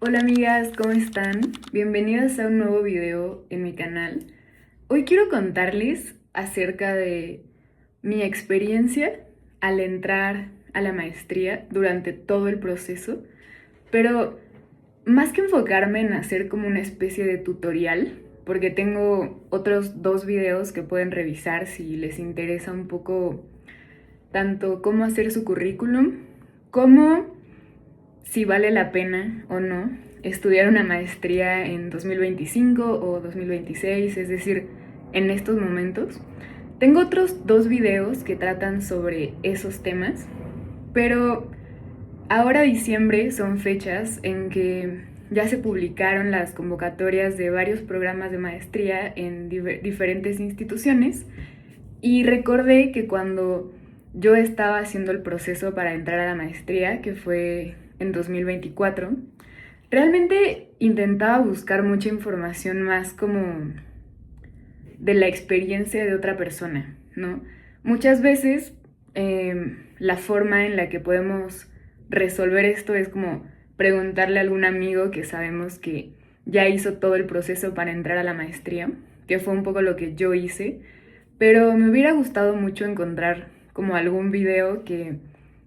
Hola amigas, ¿cómo están? Bienvenidas a un nuevo video en mi canal. Hoy quiero contarles acerca de mi experiencia al entrar a la maestría durante todo el proceso, pero más que enfocarme en hacer como una especie de tutorial, porque tengo otros dos videos que pueden revisar si les interesa un poco tanto cómo hacer su currículum como si vale la pena o no estudiar una maestría en 2025 o 2026, es decir, en estos momentos. Tengo otros dos videos que tratan sobre esos temas, pero ahora diciembre son fechas en que ya se publicaron las convocatorias de varios programas de maestría en diferentes instituciones y recordé que cuando yo estaba haciendo el proceso para entrar a la maestría, que fue en 2024, realmente intentaba buscar mucha información más como de la experiencia de otra persona, ¿no? Muchas veces la forma en la que podemos resolver esto es como preguntarle a algún amigo que sabemos que ya hizo todo el proceso para entrar a la maestría, que fue un poco lo que yo hice, pero me hubiera gustado mucho encontrar como algún video que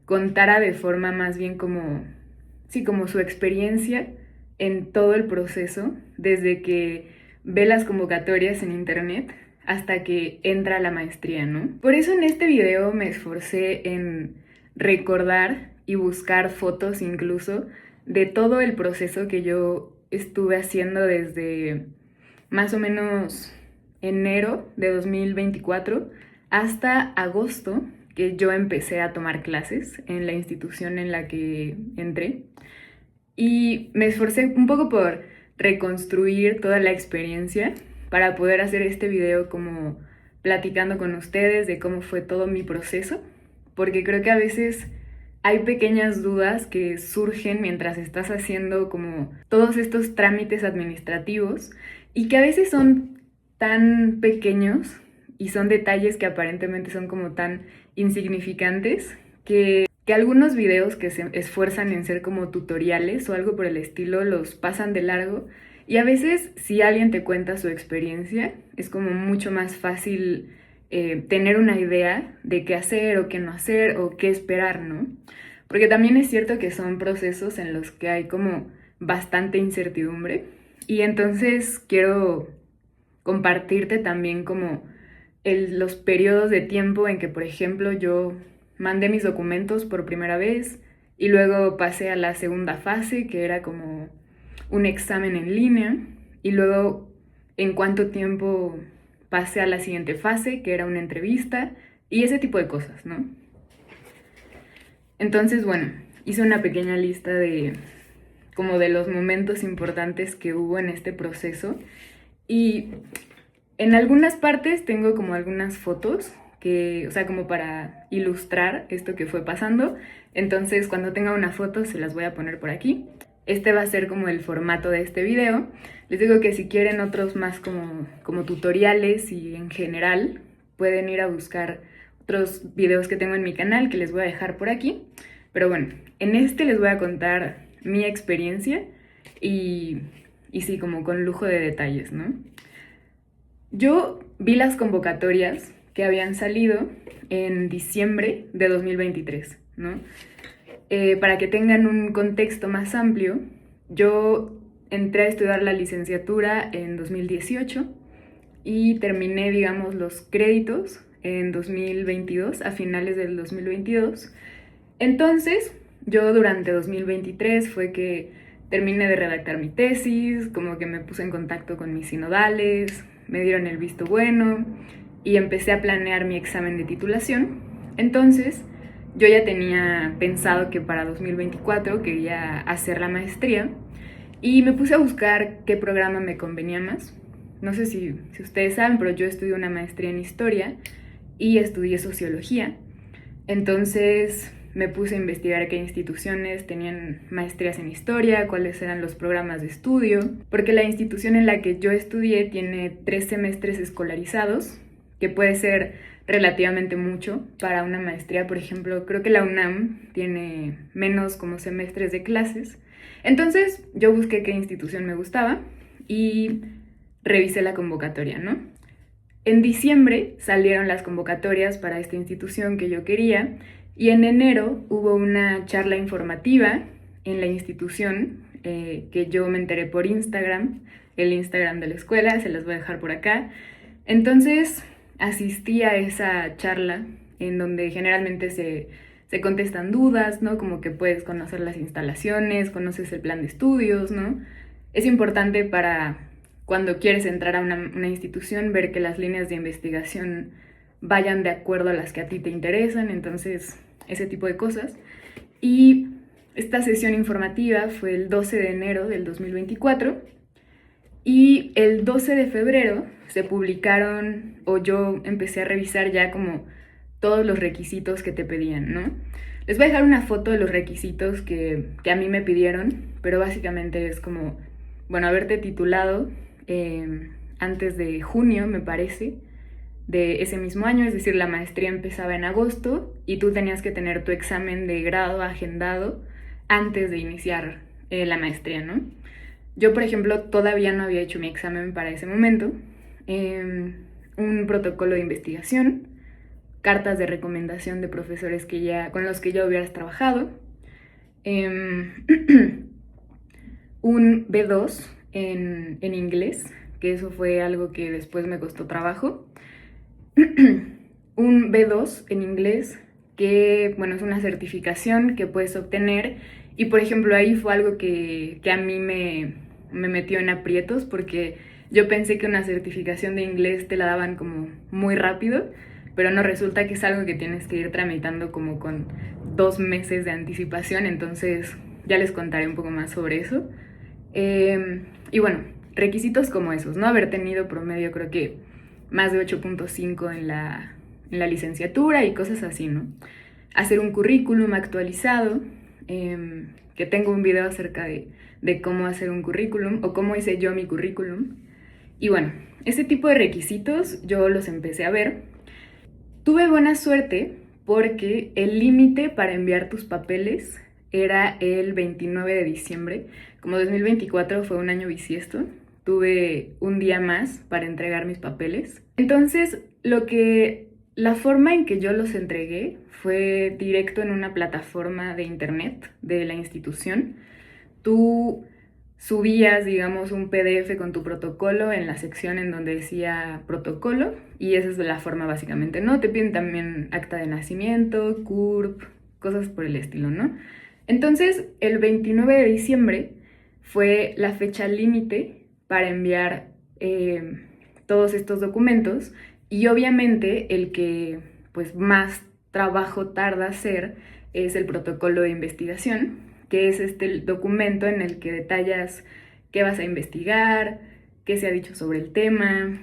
contara de forma más bien como, sí, como su experiencia en todo el proceso, desde que ve las convocatorias en internet hasta que entra a la maestría, ¿no? Por eso en este video me esforcé en recordar y buscar fotos incluso de todo el proceso que yo estuve haciendo desde más o menos enero de 2024 hasta agosto, que yo empecé a tomar clases en la institución en la que entré. Y me esforcé un poco por reconstruir toda la experiencia para poder hacer este video como platicando con ustedes de cómo fue todo mi proceso, porque creo que a veces hay pequeñas dudas que surgen mientras estás haciendo como todos estos trámites administrativos y que a veces son tan pequeños y son detalles que aparentemente son como tan insignificantes que algunos videos que se esfuerzan en ser como tutoriales o algo por el estilo los pasan de largo y a veces si alguien te cuenta su experiencia es como mucho más fácil tener una idea de qué hacer o qué no hacer o qué esperar, ¿no? Porque también es cierto que son procesos en los que hay como bastante incertidumbre y entonces quiero compartirte también como los periodos de tiempo en que, por ejemplo, yo mandé mis documentos por primera vez y luego pasé a la segunda fase, que era como un examen en línea, y luego en cuánto tiempo pasé a la siguiente fase, que era una entrevista, y ese tipo de cosas, ¿no? Entonces, bueno, hice una pequeña lista de como de los momentos importantes que hubo en este proceso y en algunas partes tengo como algunas fotos que, o sea, como para ilustrar esto que fue pasando. Entonces, cuando tenga una foto se las voy a poner por aquí. Este va a ser como el formato de este video. Les digo que si quieren otros más como tutoriales y en general, pueden ir a buscar otros videos que tengo en mi canal que les voy a dejar por aquí. Pero bueno, en este les voy a contar mi experiencia y, y sí, como con lujo de detalles, ¿no? Yo vi las convocatorias que habían salido en diciembre de 2023, ¿no? Para que tengan un contexto más amplio, yo entré a estudiar la licenciatura en 2018 y terminé, digamos, los créditos en 2022, a finales del 2022. Entonces, yo durante 2023 fue que terminé de redactar mi tesis, como que me puse en contacto con mis sinodales, me dieron el visto bueno y empecé a planear mi examen de titulación. Entonces, yo ya tenía pensado que para 2024 quería hacer la maestría y me puse a buscar qué programa me convenía más. No sé si ustedes saben, pero yo estudié una maestría en historia y estudié sociología. Entonces me puse a investigar qué instituciones tenían maestrías en historia, cuáles eran los programas de estudio, porque la institución en la que yo estudié tiene 3 semestres escolarizados, que puede ser relativamente mucho para una maestría. Por ejemplo, creo que la UNAM tiene menos como semestres de clases, Entonces yo busqué qué institución me gustaba y revisé la convocatoria, ¿no? En diciembre salieron las convocatorias para esta institución que yo quería y en enero hubo una charla informativa en la institución que yo me enteré por Instagram, el Instagram de la escuela, se las voy a dejar por acá. Entonces asistí a esa charla en donde generalmente se contestan dudas, ¿no? Como que puedes conocer las instalaciones, conoces el plan de estudios, ¿no? Es importante para cuando quieres entrar a una institución ver que las líneas de investigación vayan de acuerdo a las que a ti te interesan, entonces ese tipo de cosas. Y esta sesión informativa fue el 12 de enero del 2024 y el 12 de febrero se publicaron, o yo empecé a revisar ya como todos los requisitos que te pedían, ¿no? Les voy a dejar una foto de los requisitos que a mí me pidieron, pero básicamente es como, bueno, haberte titulado antes de junio, me parece, de ese mismo año, es decir, la maestría empezaba en agosto y tú tenías que tener tu examen de grado agendado antes de iniciar la maestría, ¿no? Yo, por ejemplo, todavía no había hecho mi examen para ese momento. Un protocolo de investigación, cartas de recomendación de profesores con los que ya hubieras trabajado, un B2 en inglés, que eso fue algo que después me costó trabajo, un B2 en inglés, que bueno, es una certificación que puedes obtener y por ejemplo ahí fue algo que a mí me metió en aprietos porque yo pensé que una certificación de inglés te la daban como muy rápido, pero no, resulta que es algo que tienes que ir tramitando como con 2 meses de anticipación, entonces ya les contaré un poco más sobre eso. Y bueno, requisitos como esos, ¿no? Haber tenido promedio creo que más de 8.5 en la licenciatura y cosas así, ¿no? Hacer un currículum actualizado, que tengo un video acerca de cómo hacer un currículum o cómo hice yo mi currículum. Y bueno, ese tipo de requisitos yo los empecé a ver. Tuve buena suerte porque el límite para enviar tus papeles era el 29 de diciembre. Como 2024 fue un año bisiesto, tuve un día más para entregar mis papeles. Entonces, la forma en que yo los entregué fue directo en una plataforma de internet de la institución. Tú subías, digamos, un PDF con tu protocolo en la sección en donde decía protocolo y esa es la forma básicamente, ¿no? Te piden también acta de nacimiento, CURP, cosas por el estilo, ¿no? Entonces, el 29 de diciembre fue la fecha límite para enviar todos estos documentos y obviamente el que pues más trabajo tarda hacer es el protocolo de investigación, que es este documento en el que detallas qué vas a investigar, qué se ha dicho sobre el tema,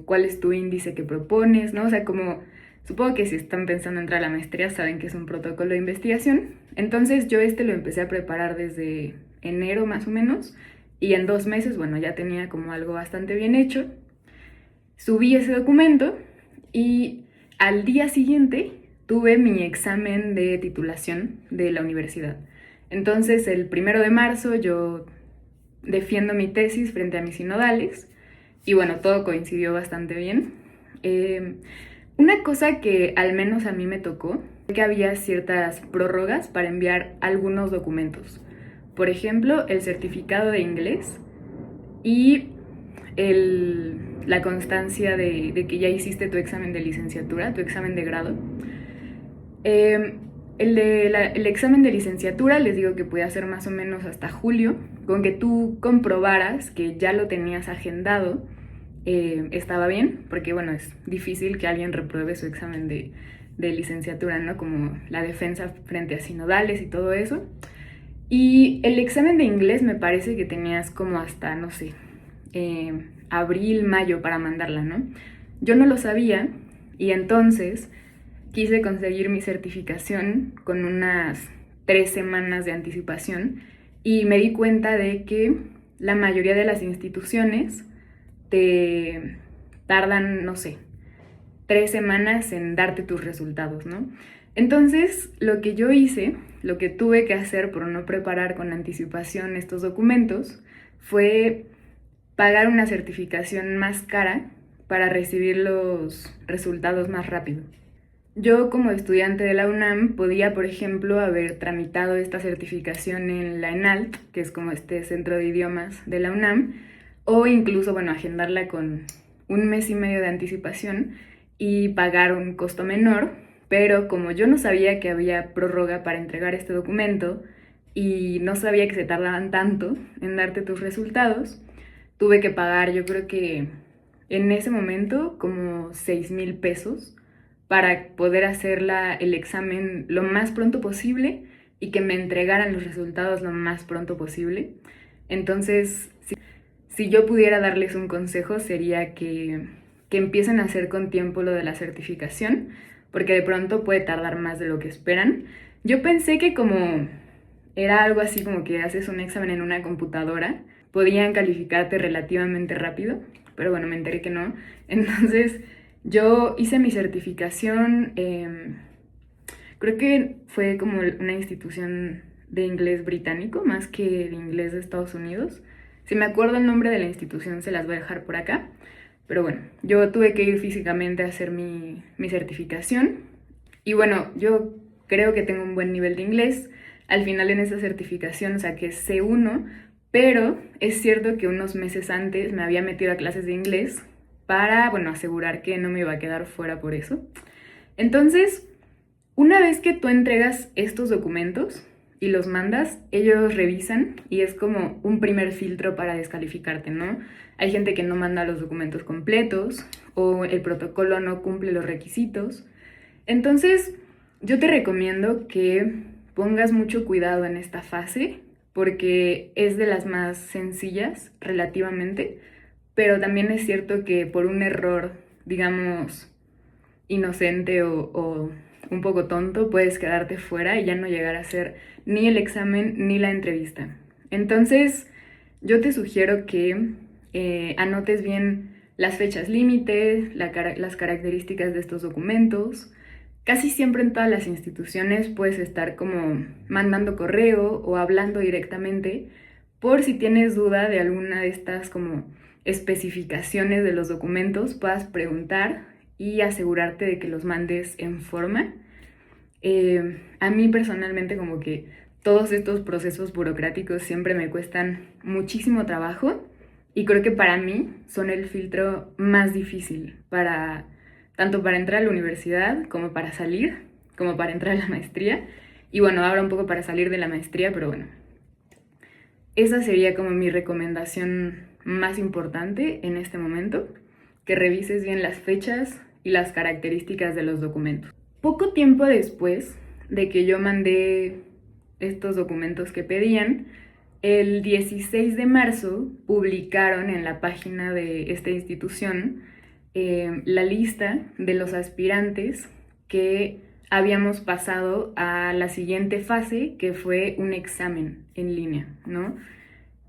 cuál es tu índice que propones, ¿no? O sea, como supongo que si están pensando en entrar a la maestría saben que es un protocolo de investigación. Entonces yo lo empecé a preparar desde enero más o menos y en 2 meses, bueno, ya tenía como algo bastante bien hecho. Subí ese documento y al día siguiente tuve mi examen de titulación de la universidad. Entonces el 1 de marzo yo defiendo mi tesis frente a mis sinodales y bueno, todo coincidió bastante bien. Una cosa que al menos a mí me tocó es que había ciertas prórrogas para enviar algunos documentos. Por ejemplo, el certificado de inglés y la constancia de que ya hiciste tu examen de licenciatura, tu examen de grado. El examen de licenciatura les digo que puede hacer más o menos hasta julio, con que tú comprobaras que ya lo tenías agendado, estaba bien, porque bueno, es difícil que alguien repruebe su examen de licenciatura, ¿no? Como la defensa frente a sinodales y todo eso. Y el examen de inglés me parece que tenías como hasta, no sé, abril, mayo para mandarla, ¿no? Yo no lo sabía y entonces quise conseguir mi certificación con unas 3 semanas de anticipación y me di cuenta de que la mayoría de las instituciones tardan, no sé, 3 semanas en darte tus resultados, ¿no? Entonces, lo que yo hice, lo que tuve que hacer por no preparar con anticipación estos documentos, fue pagar una certificación más cara para recibir los resultados más rápido. Yo como estudiante de la UNAM podía, por ejemplo, haber tramitado esta certificación en la ENALT, que es como este centro de idiomas de la UNAM, o incluso, bueno, agendarla con un mes y medio de anticipación y pagar un costo menor, pero como yo no sabía que había prórroga para entregar este documento y no sabía que se tardaban tanto en darte tus resultados, tuve que pagar, yo creo que en ese momento, como 6,000 pesos para poder hacer el examen lo más pronto posible y que me entregaran los resultados lo más pronto posible. Entonces, si yo pudiera darles un consejo, sería que empiecen a hacer con tiempo lo de la certificación, porque de pronto puede tardar más de lo que esperan. Yo pensé que como era algo así como que haces un examen en una computadora, podían calificarte relativamente rápido, pero bueno, me enteré que no. Entonces, yo hice mi certificación, creo que fue como una institución de inglés británico, más que de inglés de Estados Unidos. Si me acuerdo el nombre de la institución, se las voy a dejar por acá. Pero bueno, yo tuve que ir físicamente a hacer mi certificación. Y bueno, yo creo que tengo un buen nivel de inglés. Al final en esa certificación saqué C1, pero es cierto que unos meses antes me había metido a clases de inglés para, bueno, asegurar que no me iba a quedar fuera por eso. Entonces, una vez que tú entregas estos documentos y los mandas, ellos revisan y es como un primer filtro para descalificarte, ¿no? Hay gente que no manda los documentos completos o el protocolo no cumple los requisitos. Entonces, yo te recomiendo que pongas mucho cuidado en esta fase porque es de las más sencillas relativamente, pero también es cierto que por un error, digamos, inocente o un poco tonto, puedes quedarte fuera y ya no llegar a hacer ni el examen ni la entrevista. Entonces, yo te sugiero que anotes bien las fechas límite, las características de estos documentos. Casi siempre en todas las instituciones puedes estar como mandando correo o hablando directamente por si tienes duda de alguna de estas como especificaciones de los documentos, puedas preguntar y asegurarte de que los mandes en forma. A mí personalmente como que todos estos procesos burocráticos siempre me cuestan muchísimo trabajo y creo que para mí son el filtro más difícil para tanto para entrar a la universidad como para salir, como para entrar a la maestría y bueno, ahora un poco para salir de la maestría, pero bueno, esa sería como mi recomendación más importante en este momento, que revises bien las fechas y las características de los documentos. Poco tiempo después de que yo mandé estos documentos que pedían, el 16 de marzo publicaron en la página de esta institución la lista de los aspirantes que habíamos pasado a la siguiente fase, que fue un examen en línea, ¿no?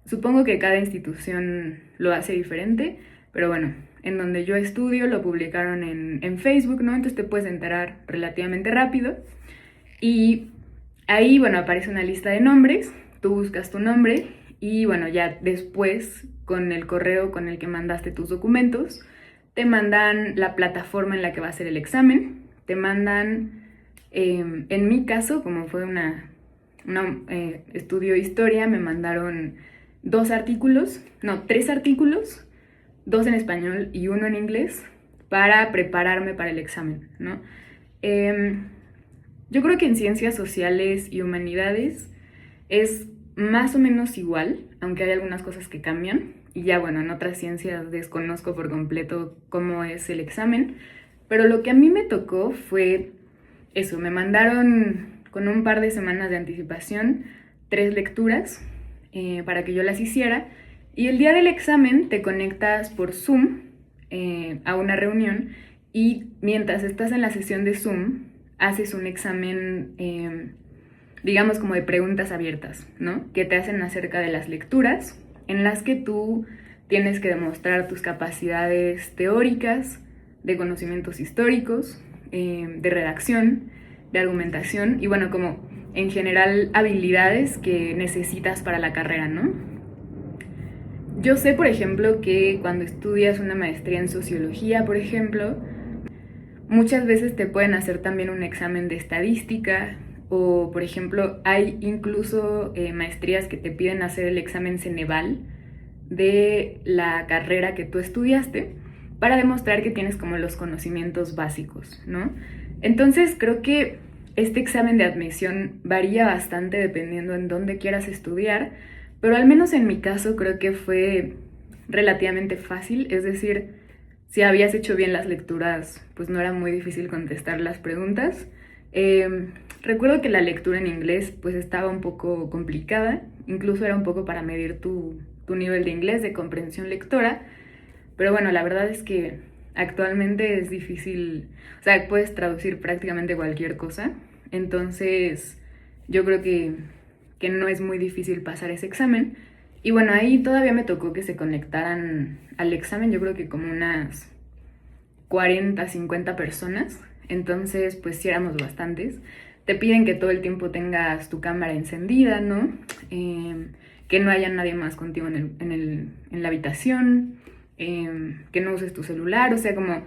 Supongo que cada institución lo hace diferente, pero bueno, en donde yo estudio lo publicaron en Facebook, ¿no? Entonces te puedes enterar relativamente rápido. Y ahí, bueno, aparece una lista de nombres, tú buscas tu nombre y bueno, ya después con el correo con el que mandaste tus documentos, te mandan la plataforma en la que va a ser el examen, te mandan, en mi caso, como fue una estudio historia, me mandaron tres artículos, dos en español y uno en inglés, para prepararme para el examen, ¿no? Yo creo que en ciencias sociales y humanidades es más o menos igual, aunque hay algunas cosas que cambian. Y ya bueno, en otras ciencias desconozco por completo cómo es el examen. Pero lo que a mí me tocó fue eso, me mandaron con un par de semanas de anticipación 3 lecturas para que yo las hiciera. Y el día del examen te conectas por Zoom a una reunión y mientras estás en la sesión de Zoom haces un examen, digamos como de preguntas abiertas, ¿no? Que te hacen acerca de las lecturas, en las que tú tienes que demostrar tus capacidades teóricas, de conocimientos históricos, de redacción, de argumentación y bueno, como en general habilidades que necesitas para la carrera, ¿no? Yo sé, por ejemplo, que cuando estudias una maestría en sociología, por ejemplo, muchas veces te pueden hacer también un examen de estadística o, por ejemplo, hay incluso maestrías que te piden hacer el examen Ceneval de la carrera que tú estudiaste para demostrar que tienes como los conocimientos básicos, ¿no? Entonces creo que este examen de admisión varía bastante dependiendo en dónde quieras estudiar, pero al menos en mi caso creo que fue relativamente fácil, es decir, si habías hecho bien las lecturas, pues no era muy difícil contestar las preguntas. Recuerdo que la lectura en inglés pues estaba un poco complicada, incluso era un poco para medir tu nivel de inglés, de comprensión lectora, pero bueno, la verdad es que actualmente es difícil, o sea, puedes traducir prácticamente cualquier cosa, entonces yo creo que no es muy difícil pasar ese examen. Y bueno, ahí todavía me tocó que se conectaran al examen, yo creo que como unas 40, 50 personas, entonces pues sí éramos bastantes. Te piden que todo el tiempo tengas tu cámara encendida, ¿no? Que no haya nadie más contigo en la habitación, que no uses tu celular, o sea, como...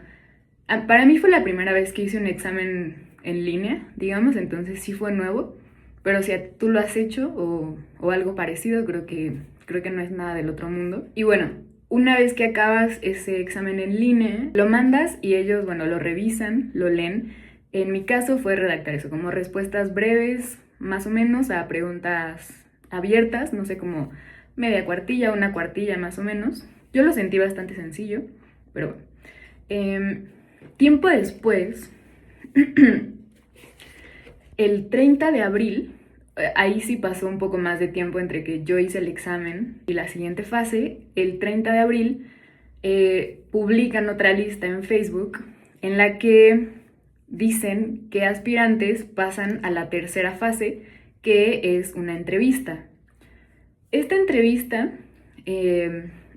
Para mí fue la primera vez que hice un examen en línea, digamos, entonces sí fue nuevo, pero si tú lo has hecho o algo parecido, creo que no es nada del otro mundo. Y bueno, una vez que acabas ese examen en línea, lo mandas y ellos, bueno, lo revisan, lo leen. En mi caso fue redactar eso, como respuestas breves, más o menos, a preguntas abiertas, no sé, como media cuartilla, una cuartilla más o menos. Yo lo sentí bastante sencillo, pero bueno. Tiempo después, el 30 de abril, ahí sí pasó un poco más de tiempo entre que yo hice el examen y la siguiente fase, el 30 de abril publican otra lista en Facebook en la que dicen que aspirantes pasan a la tercera fase, que es una entrevista. Esta entrevista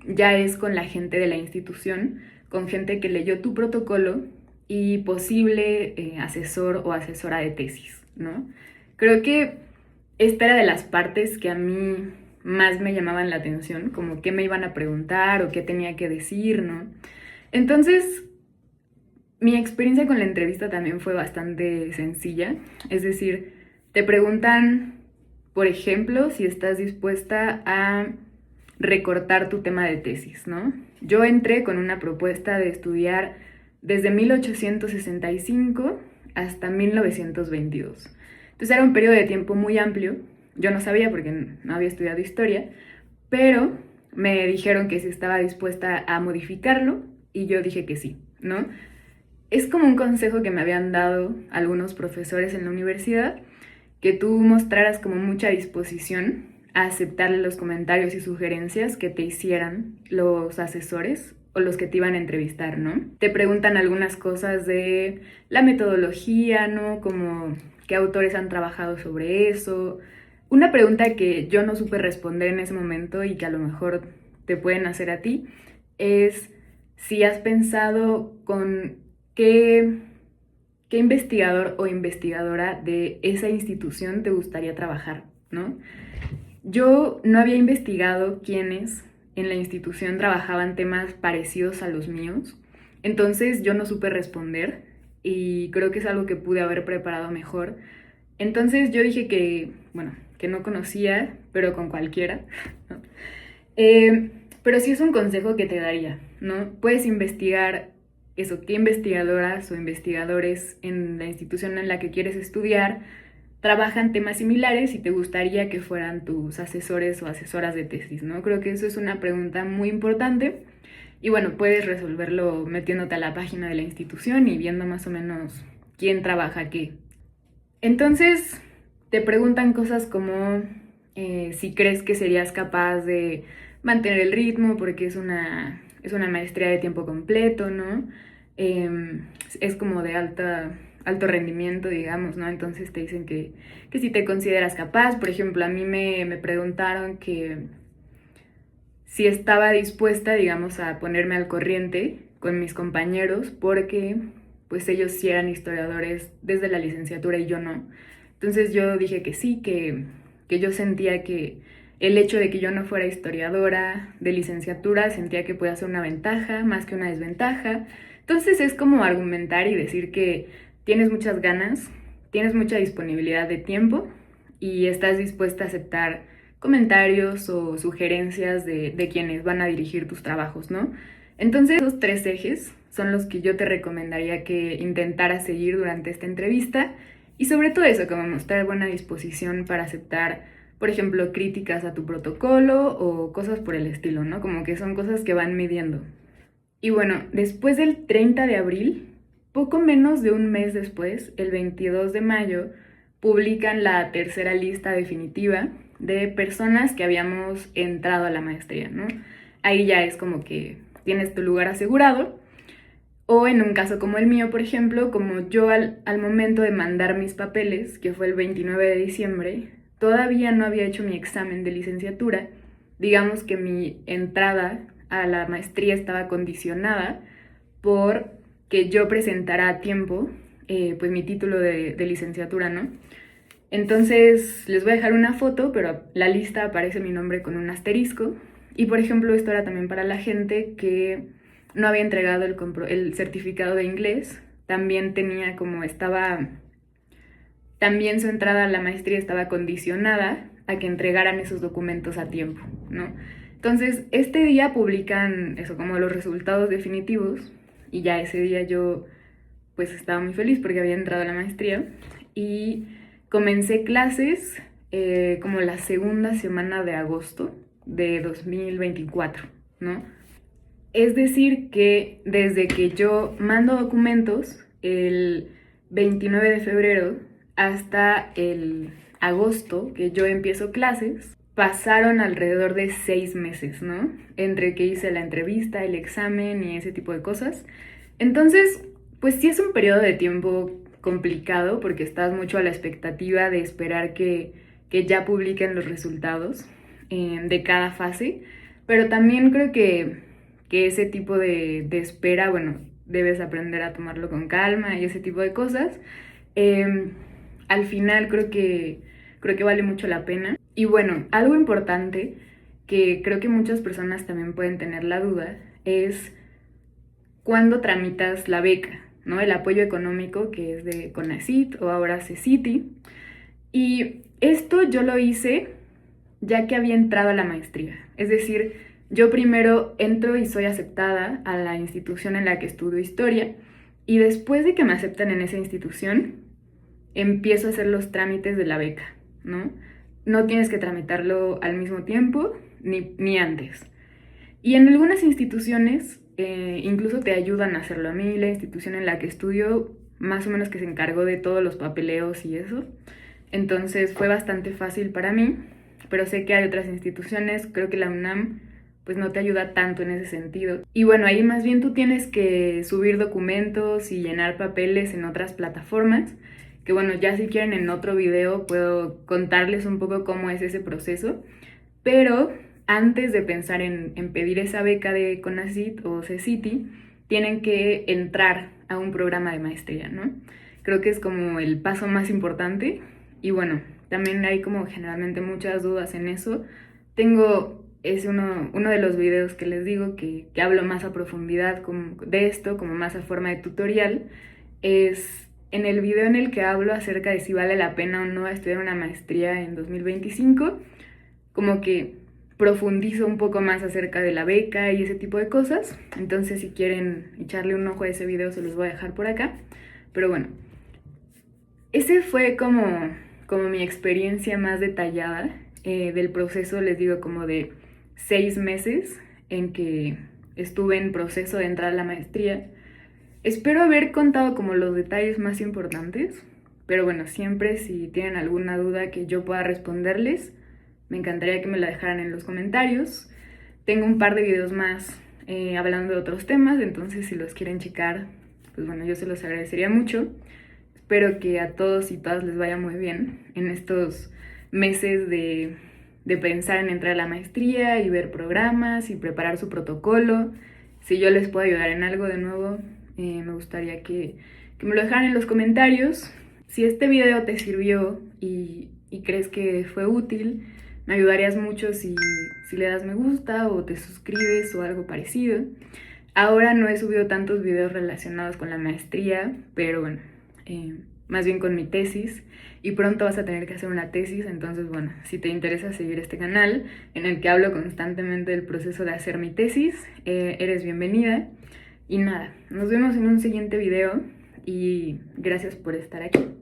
ya es con la gente de la institución, con gente que leyó tu protocolo y posible asesor o asesora de tesis, ¿no? Creo que esta era de las partes que a mí más me llamaban la atención, como qué me iban a preguntar o qué tenía que decir, ¿no? Entonces, mi experiencia con la entrevista también fue bastante sencilla, es decir, te preguntan, por ejemplo, si estás dispuesta a recortar tu tema de tesis, ¿no? Yo entré con una propuesta de estudiar desde 1865 hasta 1922. Entonces era un periodo de tiempo muy amplio. Yo no sabía porque no había estudiado historia, pero me dijeron que si estaba dispuesta a modificarlo y yo dije que sí, ¿no? Es como un consejo que me habían dado algunos profesores en la universidad, que tú mostraras como mucha disposición a aceptar los comentarios y sugerencias que te hicieran los asesores o los que te iban a entrevistar, ¿no? Te preguntan algunas cosas de la metodología, ¿no? Como qué autores han trabajado sobre eso. Una pregunta que yo no supe responder en ese momento y que a lo mejor te pueden hacer a ti es si has pensado con qué investigador o investigadora de esa institución te gustaría trabajar, ¿no? Yo no había investigado quiénes en la institución trabajaban temas parecidos a los míos, entonces yo no supe responder y creo que es algo que pude haber preparado mejor. Entonces yo dije que, bueno, que no conocía, pero con cualquiera, ¿no? Pero sí es un consejo que te daría, ¿no? Puedes investigar eso, qué investigadoras o investigadores en la institución en la que quieres estudiar trabajan temas similares y te gustaría que fueran tus asesores o asesoras de tesis, ¿no? Creo que eso es una pregunta muy importante y bueno, puedes resolverlo metiéndote a la página de la institución y viendo más o menos quién trabaja qué. Entonces, te preguntan cosas como si crees que serías capaz de mantener el ritmo porque es una maestría de tiempo completo, ¿no? Es como de alto rendimiento, digamos, ¿no? Entonces te dicen que si te consideras capaz. Por ejemplo, a mí me preguntaron que si estaba dispuesta, digamos, a ponerme al corriente con mis compañeros porque pues ellos sí eran historiadores desde la licenciatura y yo no. Entonces yo dije que sí, que yo sentía que el hecho de que yo no fuera historiadora de licenciatura, sentía que podía ser una ventaja más que una desventaja. Entonces es como argumentar y decir que tienes muchas ganas, tienes mucha disponibilidad de tiempo y estás dispuesta a aceptar comentarios o sugerencias de quienes van a dirigir tus trabajos, ¿no? Entonces, esos tres ejes son los que yo te recomendaría que intentaras seguir durante esta entrevista y sobre todo eso, como mostrar buena disposición para aceptar, por ejemplo, críticas a tu protocolo o cosas por el estilo, ¿no? Como que son cosas que van midiendo. Y bueno, después del 30 de abril, poco menos de un mes después, el 22 de mayo, publican la tercera lista definitiva de personas que habíamos entrado a la maestría, ¿no? Ahí ya es como que tienes tu lugar asegurado. O en un caso como el mío, por ejemplo, como yo al momento de mandar mis papeles, que fue el 29 de diciembre, todavía no había hecho mi examen de licenciatura, digamos que mi entrada a la maestría estaba condicionada por que yo presentara a tiempo pues mi título de licenciatura, ¿no? Entonces les voy a dejar una foto, pero la lista aparece mi nombre con un asterisco. Y por ejemplo, esto era también para la gente que no había entregado el certificado de inglés. También tenía como también su entrada a la maestría estaba condicionada a que entregaran esos documentos a tiempo, ¿no? Entonces, este día publican eso como los resultados definitivos y ya ese día yo pues estaba muy feliz porque había entrado a la maestría y comencé clases como la segunda semana de agosto de 2024, ¿no? Es decir, que desde que yo mando documentos el 29 de febrero hasta el agosto, que yo empiezo clases, pasaron alrededor de 6 meses, ¿no? Entre que hice la entrevista, el examen y ese tipo de cosas. Entonces, pues sí es un periodo de tiempo complicado porque estás mucho a la expectativa de esperar que ya publiquen los resultados de cada fase, pero también creo que ese tipo de espera, bueno, debes aprender a tomarlo con calma y ese tipo de cosas. Al final creo que vale mucho la pena. Y bueno, algo importante que creo que muchas personas también pueden tener la duda es cuándo tramitas la beca, ¿no? El apoyo económico que es de CONACYT o ahora CECITI. Y esto yo lo hice ya que había entrado a la maestría. Es decir, yo primero entro y soy aceptada a la institución en la que estudio historia y después de que me aceptan en esa institución, empiezo a hacer los trámites de la beca, ¿no? No tienes que tramitarlo al mismo tiempo ni antes. Y en algunas instituciones incluso te ayudan a hacerlo. A mí la institución en la que estudio más o menos que se encargó de todos los papeleos y eso. Entonces fue bastante fácil para mí, pero sé que hay otras instituciones, creo que la UNAM pues no te ayuda tanto en ese sentido. Y bueno, ahí más bien tú tienes que subir documentos y llenar papeles en otras plataformas, que bueno, ya si quieren en otro video puedo contarles un poco cómo es ese proceso, pero antes de pensar en pedir esa beca de CONACYT o CECITI, tienen que entrar a un programa de maestría, ¿no? Creo que es como el paso más importante y bueno, también hay como generalmente muchas dudas en eso. Es uno de los videos que les digo que hablo más a profundidad de esto, como más a forma de tutorial, es en el video en el que hablo acerca de si vale la pena o no estudiar una maestría en 2025, como que profundizo un poco más acerca de la beca y ese tipo de cosas. Entonces si quieren echarle un ojo a ese video se los voy a dejar por acá. Pero bueno, ese fue como mi experiencia más detallada del proceso, les digo, como de 6 meses en que estuve en proceso de entrar a la maestría. Espero haber contado como los detalles más importantes, pero bueno, siempre si tienen alguna duda que yo pueda responderles, me encantaría que me la dejaran en los comentarios. Tengo un par de videos más hablando de otros temas, entonces si los quieren checar, pues bueno, yo se los agradecería mucho. Espero que a todos y todas les vaya muy bien en estos meses de pensar en entrar a la maestría y ver programas y preparar su protocolo. Si yo les puedo ayudar en algo de nuevo, me gustaría que me lo dejaran en los comentarios. Si este video te sirvió y crees que fue útil, me ayudarías mucho si le das me gusta o te suscribes o algo parecido. Ahora no he subido tantos videos relacionados con la maestría, pero bueno, más bien con mi tesis. Y pronto vas a tener que hacer una tesis, entonces bueno, si te interesa seguir este canal en el que hablo constantemente del proceso de hacer mi tesis, eres bienvenida. Y nada, nos vemos en un siguiente video y gracias por estar aquí.